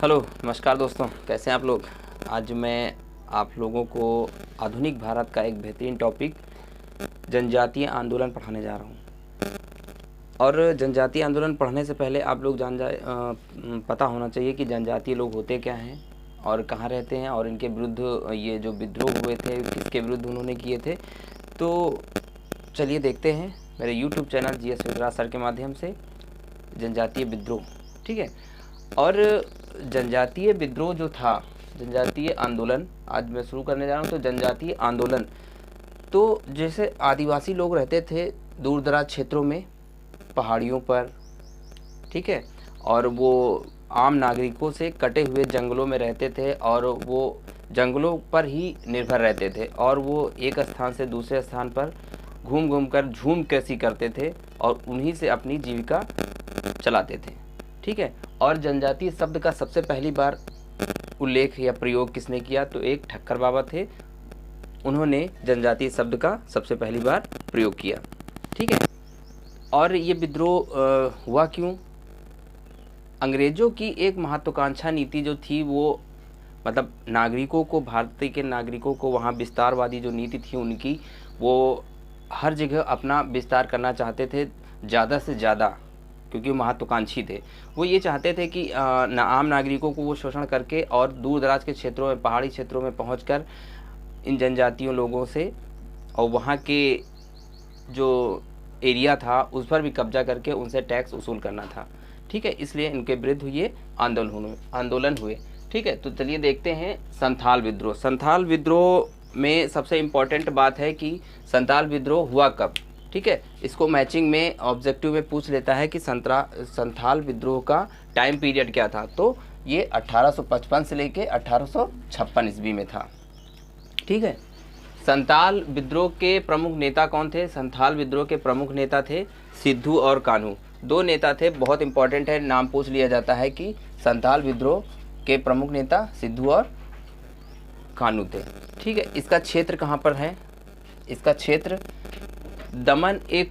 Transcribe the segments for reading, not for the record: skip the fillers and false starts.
Hello नमस्कार दोस्तों, कैसे हैं आप लोग। आज मैं आप लोगों को आधुनिक भारत का एक बेहतरीन टॉपिक जनजातीय आंदोलन पढ़ाने जा रहा हूं। और जनजातीय आंदोलन पढ़ने से पहले आप लोग पता होना चाहिए कि जनजातीय लोग होते क्या हैं और कहाँ रहते हैं और इनके विरुद्ध ये जो विद्रोह हुए थे किसके विरुद्ध उन्होंने किए थे। तो चलिए देखते हैं मेरे YouTube channel GS Vedraj sir के माध्यम से जनजातीय विद्रोह। ठीक है, और जनजातीय विद्रोह जो था, जनजातीय आंदोलन आज मैं शुरू करने जा रहा हूँ। तो जनजातीय आंदोलन तो जैसे आदिवासी लोग रहते थे दूर दराज क्षेत्रों में, पहाड़ियों पर, ठीक है, और वो आम नागरिकों से कटे हुए जंगलों में रहते थे और वो जंगलों पर ही निर्भर रहते थे और वो एक स्थान से दूसरे स्थान पर घूम घूम कर झूम कृषि करते थे और उन्हीं से अपनी जीविका चलाते थे। ठीक है, और जनजातीय शब्द का सबसे पहली बार उल्लेख या प्रयोग किसने किया? तो एक ठक्कर बाबा थे, उन्होंने जनजातीय शब्द का सबसे पहली बार प्रयोग किया। ठीक है, और ये विद्रोह हुआ क्यों? अंग्रेजों की एक महत्वाकांक्षा नीति जो थी वो मतलब नागरिकों को, भारतीय के नागरिकों को वहाँ विस्तारवादी जो नीति थी उनकी, वो हर जगह अपना विस्तार करना चाहते थे ज़्यादा से ज़्यादा, क्योंकि वो महत्वाकांक्षी थे। वो ये चाहते थे कि आम नागरिकों को वो शोषण करके और दूर दराज के क्षेत्रों में, पहाड़ी क्षेत्रों में पहुंचकर इन जनजातियों लोगों से और वहाँ के जो एरिया था उस पर भी कब्जा करके उनसे टैक्स वसूल करना था। ठीक है, इसलिए इनके विरुद्ध ये आंदोलन हुए। ठीक है, तो चलिए देखते हैं संथाल विद्रोह। संथाल विद्रोह में सबसे इम्पोर्टेंट बात है कि संथाल विद्रोह हुआ कब। ठीक है, इसको मैचिंग में ऑब्जेक्टिव में पूछ लेता है कि संथाल विद्रोह का टाइम पीरियड क्या था। तो ये 1855 से लेके 1856 ईस्वी में था। ठीक है, संथाल विद्रोह के प्रमुख नेता कौन थे? संथाल विद्रोह के प्रमुख नेता थे सिद्धू और कान्हू, दो नेता थे। बहुत इंपॉर्टेंट है, नाम पूछ लिया जाता है कि संथाल विद्रोह के प्रमुख नेता सिद्धू और कान्हू थे। ठीक है, इसका क्षेत्र कहाँ पर है? इसका क्षेत्र दमन ए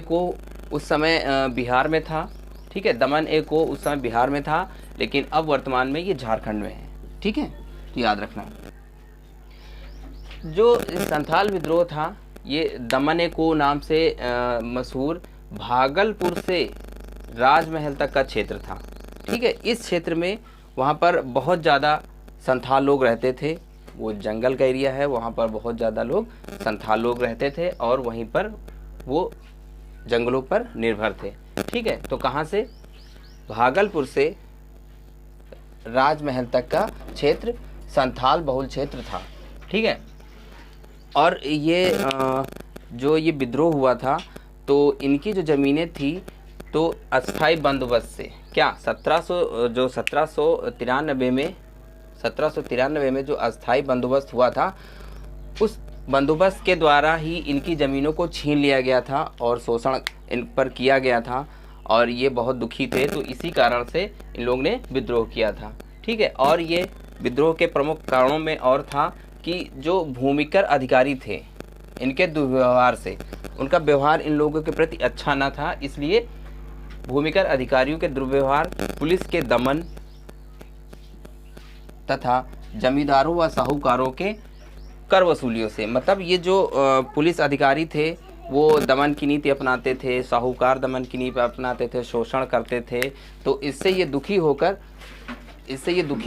को उस समय बिहार में था। ठीक है, दमन ए को उस समय बिहार में था, लेकिन अब वर्तमान में ये झारखंड में है। ठीक है, तो याद रखना। जो संथाल विद्रोह था ये दमन ए को नाम से मशहूर भागलपुर से राजमहल तक का क्षेत्र था। ठीक है, इस क्षेत्र में वहाँ पर बहुत ज़्यादा संथाल लोग रहते थे। वो जंगल का एरिया है, वहाँ पर बहुत ज़्यादा लोग संथाल लोग रहते थे और वहीं पर वो जंगलों पर निर्भर थे। ठीक है, तो कहाँ से? भागलपुर से राजमहल तक का क्षेत्र संथाल बहुल क्षेत्र था। ठीक है, और ये जो ये विद्रोह हुआ था तो इनकी जो ज़मीनें थी तो अस्थाई बंदोबस्त से क्या 1793 में जो अस्थाई बंदोबस्त हुआ था उस बंदोबस्त के द्वारा ही इनकी ज़मीनों को छीन लिया गया था और शोषण इन पर किया गया था और ये बहुत दुखी थे। तो इसी कारण से इन लोगों ने विद्रोह किया था। ठीक है, और ये विद्रोह के प्रमुख कारणों में और था कि जो भूमिकर अधिकारी थे इनके दुर्व्यवहार से, उनका व्यवहार इन लोगों के प्रति अच्छा न था, इसलिए भूमिकर अधिकारियों के दुर्व्यवहार, पुलिस के दमन तथा जमींदारों व साहूकारों के कर वसूलियों से, मतलब ये जो पुलिस अधिकारी थे वो दमन की नीति अपनाते थे, साहूकार दमन की नीति अपनाते थे, शोषण करते थे। तो इससे ये दुखी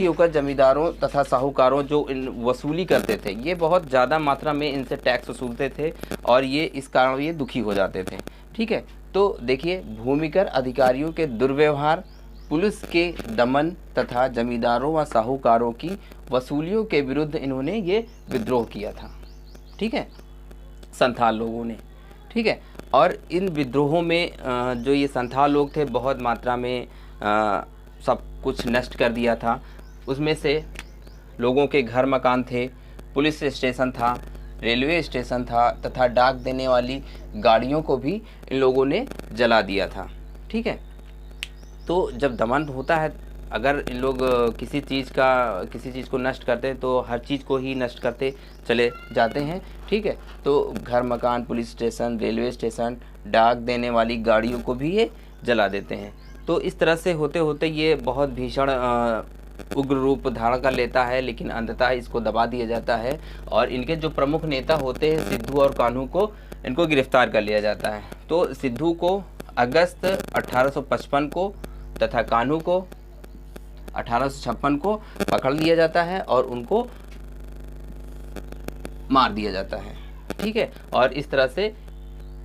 होकर जमींदारों तथा साहूकारों जो इन वसूली करते थे, ये बहुत ज़्यादा मात्रा में इनसे टैक्स वसूलते थे और ये इस कारण ये दुखी हो जाते थे। ठीक है, तो देखिए भूमिकर अधिकारियों के दुर्व्यवहार, पुलिस के दमन तथा जमींदारों व साहूकारों की वसूलियों के विरुद्ध इन्होंने ये विद्रोह किया था। ठीक है, संथाल लोगों ने। ठीक है, और इन विद्रोहों में जो ये संथाल लोग थे बहुत मात्रा में सब कुछ नष्ट कर दिया था। उसमें से लोगों के घर मकान थे, पुलिस स्टेशन था, रेलवे स्टेशन था तथा डाक देने वाली गाड़ियों को भी इन लोगों ने जला दिया था। ठीक है, तो जब दमन होता है, अगर इन लोग किसी चीज़ को नष्ट करते हैं तो हर चीज़ को ही नष्ट करते चले जाते हैं। ठीक है, तो घर मकान, पुलिस स्टेशन, रेलवे स्टेशन, डाक देने वाली गाड़ियों को भी ये जला देते हैं। तो इस तरह से होते होते ये बहुत भीषण उग्र रूप धारण कर लेता है, लेकिन अंततः इसको दबा दिया जाता है और इनके जो प्रमुख नेता होते हैं सिद्धू और कान्हू को, इनको गिरफ्तार कर लिया जाता है। तो सिद्धू को अगस्त 1855 को तथा कान्हू को 1856 को पकड़ लिया जाता है और उनको मार दिया जाता है। ठीक है, और इस तरह से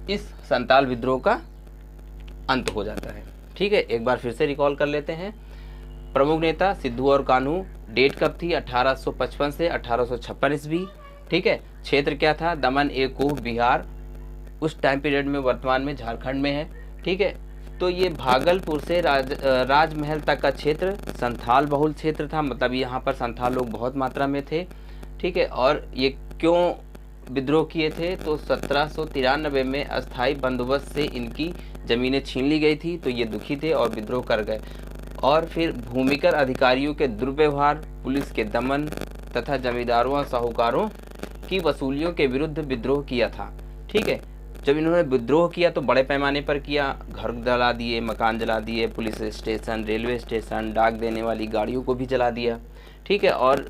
इस संताल विद्रोह का अंत हो जाता है। ठीक है, एक बार फिर से रिकॉल कर लेते हैं। प्रमुख नेता सिद्धू और कान्हू, डेट कब थी 1855 से 1856 ईस्वी। ठीक है, क्षेत्र क्या था, दमन एकूह बिहार, उस टाइम पीरियड में वर्तमान में झारखंड में है। ठीक है, तो ये भागलपुर से राजमहल तक का क्षेत्र संथाल बहुल क्षेत्र था, मतलब यहाँ पर संथाल लोग बहुत मात्रा में थे। ठीक है, और ये क्यों विद्रोह किए थे, तो 1793 में अस्थाई बंदोबस्त से इनकी ज़मीनें छीन ली गई थी, तो ये दुखी थे और विद्रोह कर गए। और फिर भूमिकर अधिकारियों के दुर्व्यवहार, पुलिस के दमन तथा जमींदारों और साहूकारों की वसूलियों के विरुद्ध विद्रोह किया था। ठीक है, जब इन्होंने विद्रोह किया तो बड़े पैमाने पर किया, घर जला दिए, मकान जला दिए, पुलिस स्टेशन, रेलवे स्टेशन, डाक देने वाली गाड़ियों को भी जला दिया। ठीक है, और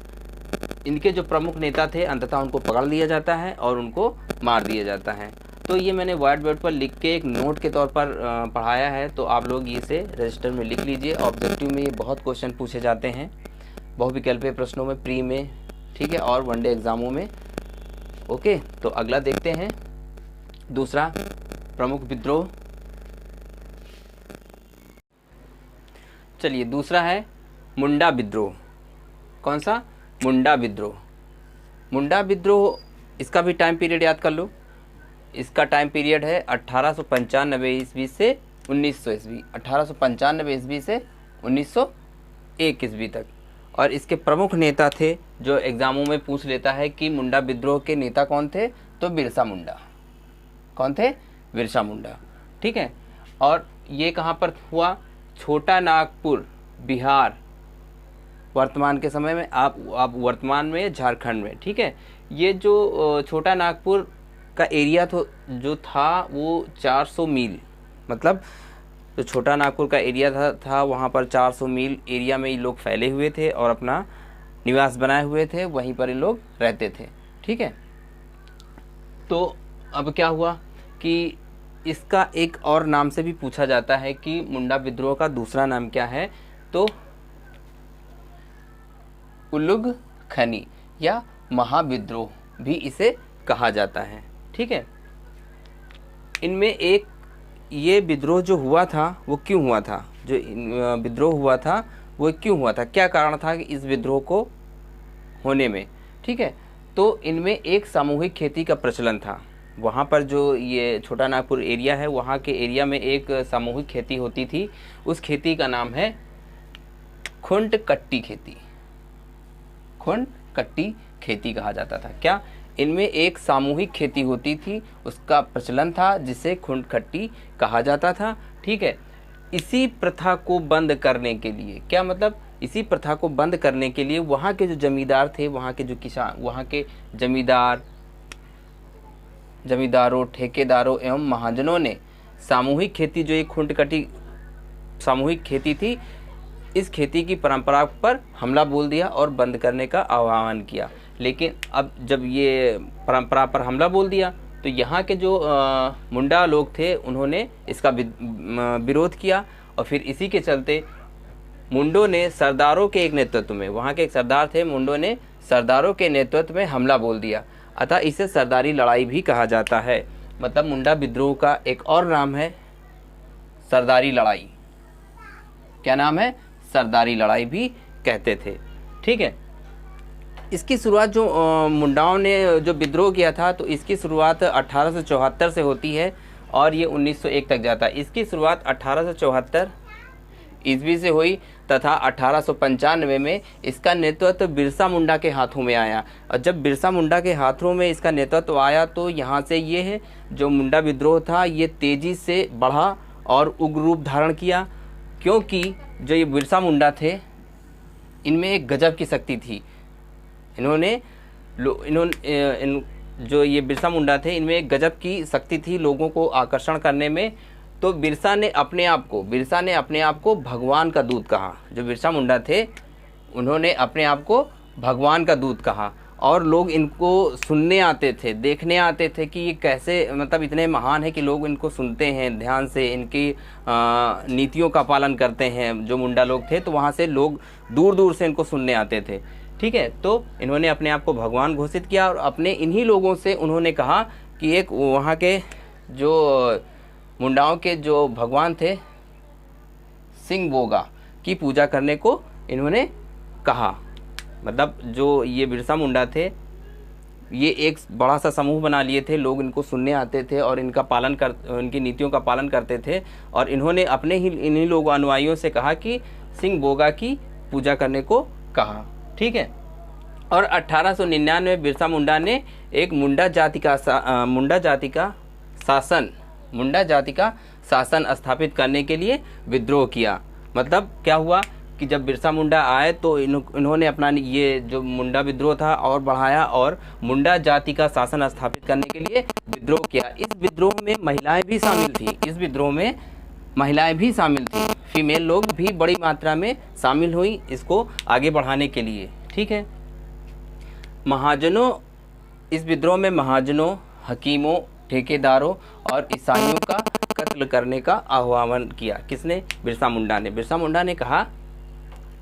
इनके जो प्रमुख नेता थे अंततः उनको पकड़ लिया जाता है और उनको मार दिया जाता है। तो ये मैंने व्हाइट बोर्ड पर लिख के एक नोट के तौर पर पढ़ाया है, तो आप लोग इसे रजिस्टर में लिख लीजिए। ऑब्जेक्टिव में ये बहुत क्वेश्चन पूछे जाते हैं, बहुविकल्पीय प्रश्नों में, प्री में, ठीक है, और वनडे एग्जामों में। ओके, तो अगला देखते हैं, दूसरा प्रमुख विद्रोह। चलिए, दूसरा है मुंडा विद्रोह। कौन सा? मुंडा विद्रोह। मुंडा विद्रोह, इसका भी टाइम पीरियड याद कर लो। इसका टाइम पीरियड है 1895 ईस्वी से 1900 ईस्वी, 1895 ईस्वी से 1901 ईस्वी तक। और इसके प्रमुख नेता थे, जो एग्जामों में पूछ लेता है कि मुंडा विद्रोह के नेता कौन थे, तो बिरसा मुंडा। कौन थे? बिरसा मुंडा। ठीक है, और ये कहाँ पर हुआ? छोटा नागपुर, बिहार, वर्तमान के समय में आप वर्तमान में झारखंड में। ठीक है, ये जो छोटा नागपुर का एरिया जो था वो 400 मील, मतलब जो छोटा नागपुर का एरिया था वहाँ पर 400 मील एरिया में ये लोग फैले हुए थे और अपना निवास बनाए हुए थे, वहीं पर ये लोग रहते थे। ठीक है, तो अब क्या हुआ कि इसका एक और नाम से भी पूछा जाता है कि मुंडा विद्रोह का दूसरा नाम क्या है, तो उलुग खनी या महाविद्रोह भी इसे कहा जाता है। ठीक है, इनमें एक ये विद्रोह जो हुआ था वो क्यों हुआ था, जो विद्रोह हुआ था वो क्यों हुआ था, क्या कारण था कि इस विद्रोह को होने में। ठीक है, तो इनमें एक सामूहिक खेती का प्रचलन था। वहाँ पर जो ये छोटा नागपुर एरिया है, वहाँ के एरिया में एक सामूहिक खेती होती थी। उस खेती का नाम है खुंड कट्टी खेती। खुंड कट्टी खेती कहा जाता था। क्या? इनमें एक सामूहिक खेती होती थी, उसका प्रचलन था, जिसे खुंड कट्टी कहा जाता था। ठीक है, इसी प्रथा को बंद करने के लिए, क्या मतलब, इसी प्रथा को बंद करने के लिए वहाँ के जो जमींदार थे, वहाँ के जो किसान, वहाँ के जमींदारों, ठेकेदारों एवं महाजनों ने सामूहिक खेती, जो एक खुंड कट्टी सामूहिक खेती थी, इस खेती की परंपरा पर हमला बोल दिया और बंद करने का आह्वान किया। लेकिन अब जब ये परंपरा पर हमला बोल दिया तो यहाँ के जो मुंडा लोग थे उन्होंने इसका विरोध किया और फिर इसी के चलते मुंडों ने सरदारों के एक नेतृत्व में, वहाँ के एक सरदार थे, मुंडों ने सरदारों के नेतृत्व में हमला बोल दिया। अतः इसे सरदारी लड़ाई भी कहा जाता है। मतलब मुंडा विद्रोह का एक और नाम है सरदारी लड़ाई। क्या नाम है? सरदारी लड़ाई भी कहते थे। ठीक है, इसकी शुरुआत जो मुंडाओं ने जो विद्रोह किया था, तो इसकी शुरुआत 1874 से होती है और ये 1901 तक जाता है। इसकी शुरुआत 1874 ईस्वी से हुई तथा 1895 में इसका नेतृत्व बिरसा मुंडा के हाथों में आया। और जब बिरसा मुंडा के हाथों में इसका नेतृत्व आया तो यहाँ से ये है जो मुंडा विद्रोह था ये तेज़ी से बढ़ा और उग्र रूप धारण किया, क्योंकि जो ये बिरसा मुंडा थे इनमें एक गजब की शक्ति थी। जो ये बिरसा मुंडा थे इनमें एक गजब की शक्ति थी लोगों को आकर्षण करने में, तो बिरसा ने अपने आप को भगवान का दूत कहा। जो बिरसा मुंडा थे उन्होंने अपने आप को भगवान का दूत कहा, और लोग इनको सुनने आते थे, देखने आते थे कि ये कैसे मतलब इतने महान है कि लोग इनको सुनते हैं ध्यान से, इनकी नीतियों का पालन करते हैं जो मुंडा लोग थे। तो वहाँ से लोग दूर दूर से इनको सुनने आते थे। ठीक है, तो इन्होंने अपने आप को भगवान घोषित किया, और अपने इन्हीं लोगों से उन्होंने कहा कि एक वहाँ के जो मुंडाओं के जो भगवान थे सिंह बोगा की पूजा करने को इन्होंने कहा। मतलब जो ये बिरसा मुंडा थे ये एक बड़ा सा समूह बना लिए थे, लोग इनको सुनने आते थे और इनकी नीतियों का पालन करते थे, और इन्होंने अपने ही इन्हीं लोगों अनुयायियों से कहा कि सिंह बोगा की पूजा करने को कहा। ठीक है, और 1899 में बिरसा मुंडा ने एक मुंडा जाति का शासन स्थापित करने के लिए विद्रोह किया। मतलब क्या हुआ कि जब बिरसा मुंडा आए तो इन्होंने अपना ये जो मुंडा विद्रोह था और बढ़ाया, और मुंडा जाति का शासन स्थापित करने के लिए विद्रोह किया। इस विद्रोह में महिलाएं भी शामिल थी, फीमेल लोग भी बड़ी मात्रा में शामिल हुई इसको आगे बढ़ाने के लिए। ठीक है, इस विद्रोह में महाजनों, हकीमों, ठेकेदारों और ईसाइयों का कत्ल करने का आह्वान किया। किसने? बिरसा मुंडा ने। बिरसा मुंडा ने कहा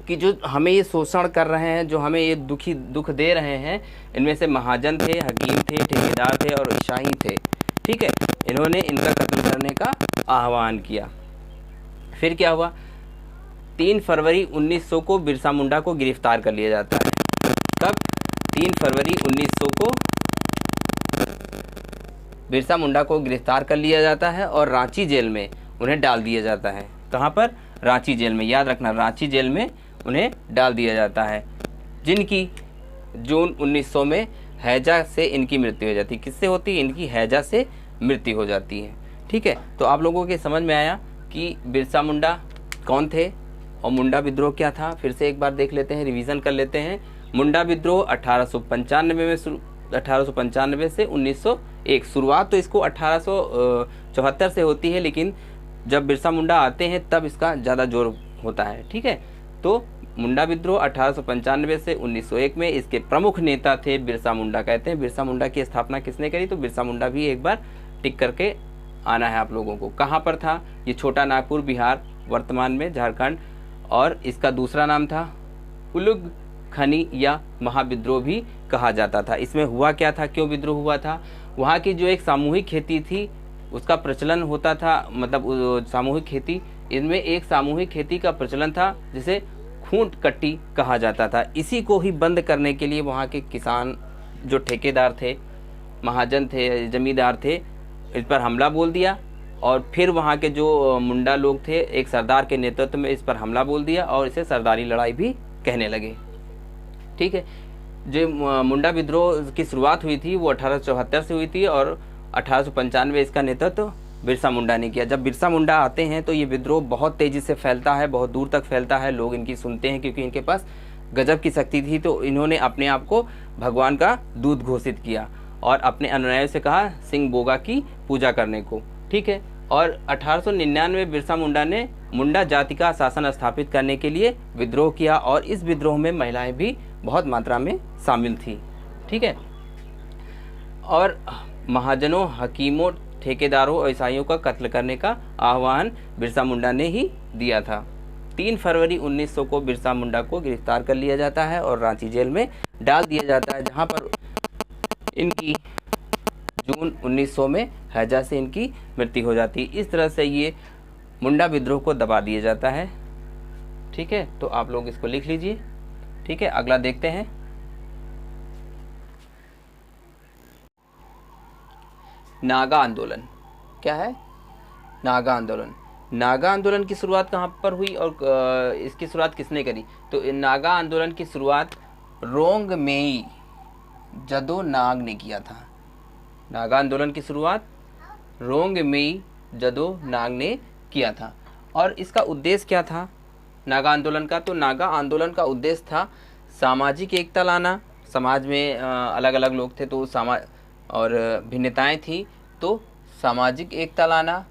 कि जो हमें ये शोषण कर रहे हैं, जो हमें ये दुख दे रहे हैं, इनमें से महाजन थे, हकीम थे, ठेकेदार थे और ईसाई थे। ठीक है, इन्होंने इनका कत्ल करने का आह्वान किया। फिर क्या हुआ? 3 फरवरी 1900 को बिरसा मुंडा को गिरफ्तार कर लिया जाता है। कब? 3 फरवरी 1900 को बिरसा मुंडा को गिरफ्तार कर लिया जाता है और रांची जेल में उन्हें डाल दिया जाता है। कहाँ पर? रांची जेल में। याद रखना, रांची जेल में उन्हें डाल दिया जाता है, जिनकी जून 1900 में हैजा से इनकी मृत्यु हो जाती है। किससे होती है? इनकी हैजा से मृत्यु हो जाती है। ठीक है, तो आप लोगों के समझ में आया कि बिरसा मुंडा कौन थे और मुंडा विद्रोह क्या था। फिर से एक बार देख लेते हैं, रिवीजन कर लेते हैं। मुंडा विद्रोह 1895 से 1901। शुरुआत तो इसको 1874 से होती है, लेकिन जब बिरसा मुंडा आते हैं तब इसका ज़्यादा जोर होता है। ठीक है, तो मुंडा विद्रोह 1895 से 1901 में इसके प्रमुख नेता थे बिरसा मुंडा। कहते हैं बिरसा मुंडा की स्थापना किसने करी? तो बिरसा मुंडा भी एक बार टिक करके आना है आप लोगों को। कहाँ पर था ये? छोटा नागपुर, बिहार, वर्तमान में झारखंड, और इसका दूसरा नाम था उलुग खनी या महाविद्रोह भी कहा जाता था। इसमें हुआ क्या था, क्यों विद्रोह हुआ था? वहाँ की जो एक सामूहिक खेती थी उसका प्रचलन होता था, मतलब सामूहिक खेती, इनमें एक सामूहिक खेती का प्रचलन था जिसे खूंट कट्टी कहा जाता था। इसी को ही बंद करने के लिए वहाँ के किसान जो ठेकेदार थे, महाजन थे, जमींदार थे, इस पर हमला बोल दिया, और फिर वहाँ के जो मुंडा लोग थे एक सरदार के नेतृत्व में इस पर हमला बोल दिया और इसे सरदारी लड़ाई भी कहने लगे। ठीक है, जो मुंडा विद्रोह की शुरुआत हुई थी वो 1874 से हुई थी और 1895 इसका नेतृत्व बिरसा मुंडा ने किया। जब बिरसा मुंडा आते हैं तो ये विद्रोह बहुत तेज़ी से फैलता है, बहुत दूर तक फैलता है, लोग इनकी सुनते हैं क्योंकि इनके पास गजब की शक्ति थी। तो इन्होंने अपने आप को भगवान का दूत घोषित किया और अपने अनुयायियों से कहा सिंह बोगा की पूजा करने को। ठीक है, और 1899 में बिरसा मुंडा ने मुंडा जाति का शासन स्थापित करने के लिए विद्रोह किया, और इस विद्रोह में महिलाएं भी बहुत मात्रा में शामिल थी। ठीक है, और महाजनों, हकीमों, ठेकेदारों और ईसाइयों का कत्ल करने का आह्वान बिरसा मुंडा ने ही दिया था। 3 फरवरी 1900 को बिरसा मुंडा को गिरफ्तार कर लिया जाता है और रांची जेल में डाल दिया जाता है, जहां पर इनकी जून 1900 में हैजा से इनकी मृत्यु हो जाती है। इस तरह से ये मुंडा विद्रोह को दबा दिया जाता है। ठीक है, तो आप लोग इसको लिख लीजिए। ठीक है, अगला देखते हैं। नागा आंदोलन क्या है? नागा आंदोलन। नागा आंदोलन की शुरुआत कहाँ पर हुई और इसकी शुरुआत किसने करी? तो नागा आंदोलन की शुरुआत रोंगमेई जदो नाग ने किया था। नागा आंदोलन की शुरुआत रोंगमेई जदो नाग ने किया था। और इसका उद्देश्य क्या था नागा आंदोलन का? तो नागा आंदोलन का उद्देश्य था सामाजिक एकता लाना। समाज में अलग अलग लोग थे तो समाज और भिन्नताएं थी, तो सामाजिक एकता लाना,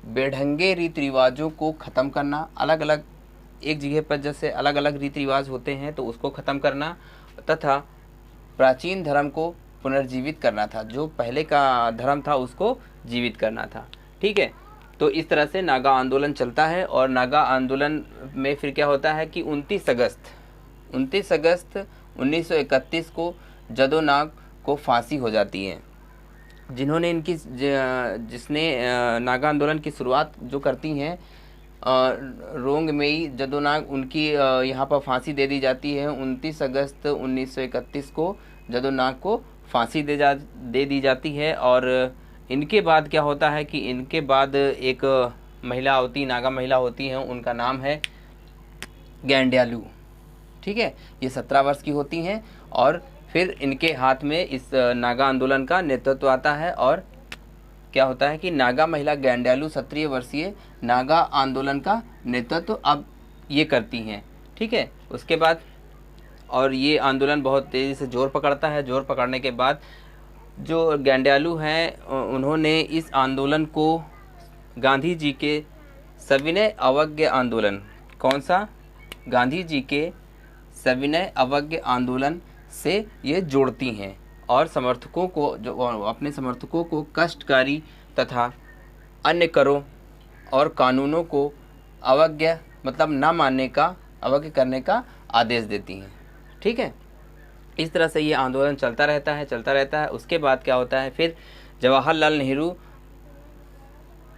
बेढंगे रीति रिवाजों को ख़त्म करना, अलग अलग एक जगह पर जैसे अलग अलग रीति रिवाज होते हैं तो उसको ख़त्म करना, तथा प्राचीन धर्म को पुनर्जीवित करना था, जो पहले का धर्म था उसको जीवित करना था। ठीक है, तो इस तरह से नागा आंदोलन चलता है। और नागा आंदोलन में फिर क्या होता है कि 29 अगस्त 1931 को जदो नाग को फांसी हो जाती है। जिसने नागा आंदोलन की शुरुआत जो करती हैं रोंगमेई जदो नाग, उनकी यहाँ पर फांसी दे दी जाती है। 29 अगस्त 1931 को जदो नाग को फांसी दे दी जाती है। और इनके बाद क्या होता है कि इनके बाद एक महिला होती, नागा महिला होती हैं, उनका नाम है गैंड्यालू। ठीक है, ये 17 वर्ष की होती हैं और फिर इनके हाथ में इस नागा आंदोलन का नेतृत्व आता है। और क्या होता है कि नागा महिला गैंड्यालू 17 वर्षीय नागा आंदोलन का नेतृत्व अब ये करती हैं। ठीक है, उसके बाद और ये आंदोलन बहुत तेज़ी से जोर पकड़ता है। जोर पकड़ने के बाद जो गैंड्यालू हैं उन्होंने इस आंदोलन को गांधी जी के सविनय अवज्ञा आंदोलन, कौन सा, गांधी जी के सविनय अवज्ञा आंदोलन से ये जोड़ती हैं और समर्थकों को, जो अपने समर्थकों को कष्टकारी तथा अन्य करों और कानूनों को अवज्ञा मतलब न मानने का, अवज्ञा करने का आदेश देती हैं। ठीक है, इस तरह से ये आंदोलन चलता रहता है। उसके बाद क्या होता है, फिर जवाहरलाल नेहरू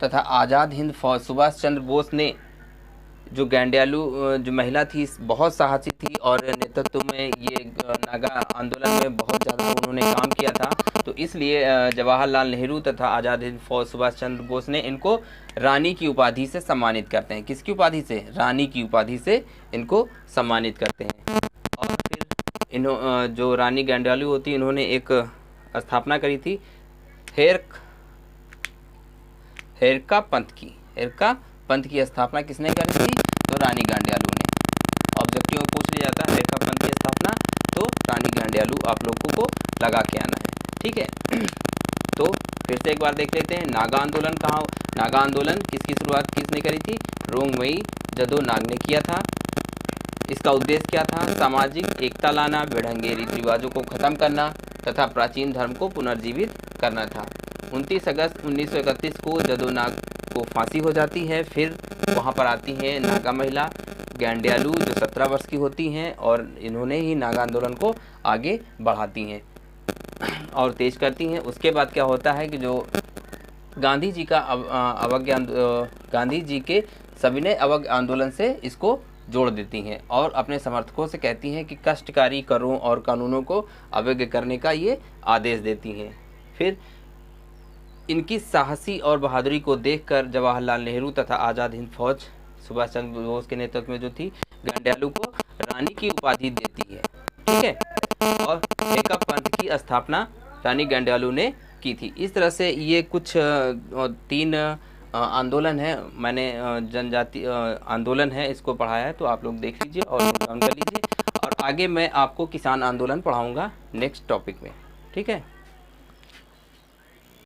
तथा आज़ाद हिंद फौज सुभाष चंद्र बोस ने, जो गैंड्यालू जो महिला थी बहुत साहसी थी और नेतृत्व में ये नागा आंदोलन में बहुत ज़्यादा उन्होंने काम किया था, तो इसलिए जवाहरलाल नेहरू तथा आज़ाद हिंद फौज सुभाष चंद्र बोस ने इनको रानी की उपाधि से सम्मानित करते हैं। किसकी उपाधि से, रानी की उपाधि से इनको सम्मानित करते हैं। और फिर जो रानी गैंड्यालू होती, इन्होंने एक स्थापना करी थी हेरका पंथ की स्थापना किसने करी थी, तो रानी गैंड्यालू ने। ऑब्जेक्टिव में पूछ लिया जाता है हेरका पंथ की स्थापना, तो रानी गैंड्यालू आप लोगों को लगा के आना है। ठीक है, तो फिर से एक बार देख लेते हैं नागा आंदोलन कहाँ, नागा आंदोलन किसकी शुरुआत किसने करी थी, रोंगमई जदो नाग ने किया था। इसका उद्देश्य क्या था, सामाजिक एकता लाना, बेढंगे रीति रिवाजों को ख़त्म करना तथा प्राचीन धर्म को पुनर्जीवित करना था। 29 अगस्त 1931 को जदो नाग को फांसी हो जाती है। फिर वहाँ पर आती हैं नागा महिला गैंड्यालू जो 17 वर्ष की होती हैं और इन्होंने ही नागा आंदोलन को आगे बढ़ाती हैं और तेज करती हैं। उसके बाद क्या होता है कि जो गांधी जी का अवज्ञा, गांधी जी के सविनय अवज्ञा आंदोलन से इसको जोड़ देती हैं और अपने समर्थकों से कहती हैं कि कष्टकारी करों और कानूनों को अवज्ञा करने का ये आदेश देती हैं। फिर इनकी साहसी और बहादुरी को देखकर जवाहरलाल नेहरू तथा आज़ाद हिंद फौज सुभाष चंद्र बोस के नेतृत्व में जो थी, गैंड्यालू को रानी की उपाधि देती है। ठीक है, और हेरका पंथ की स्थापना रानी गैंड्यालू ने की थी। इस तरह से ये कुछ 3 आंदोलन है, मैंने जनजाति आंदोलन है इसको पढ़ाया है, तो आप लोग देख लीजिए और नोट डाउन कर लीजिए। और आगे मैं आपको किसान आंदोलन पढ़ाऊँगा नेक्स्ट टॉपिक में। ठीक है।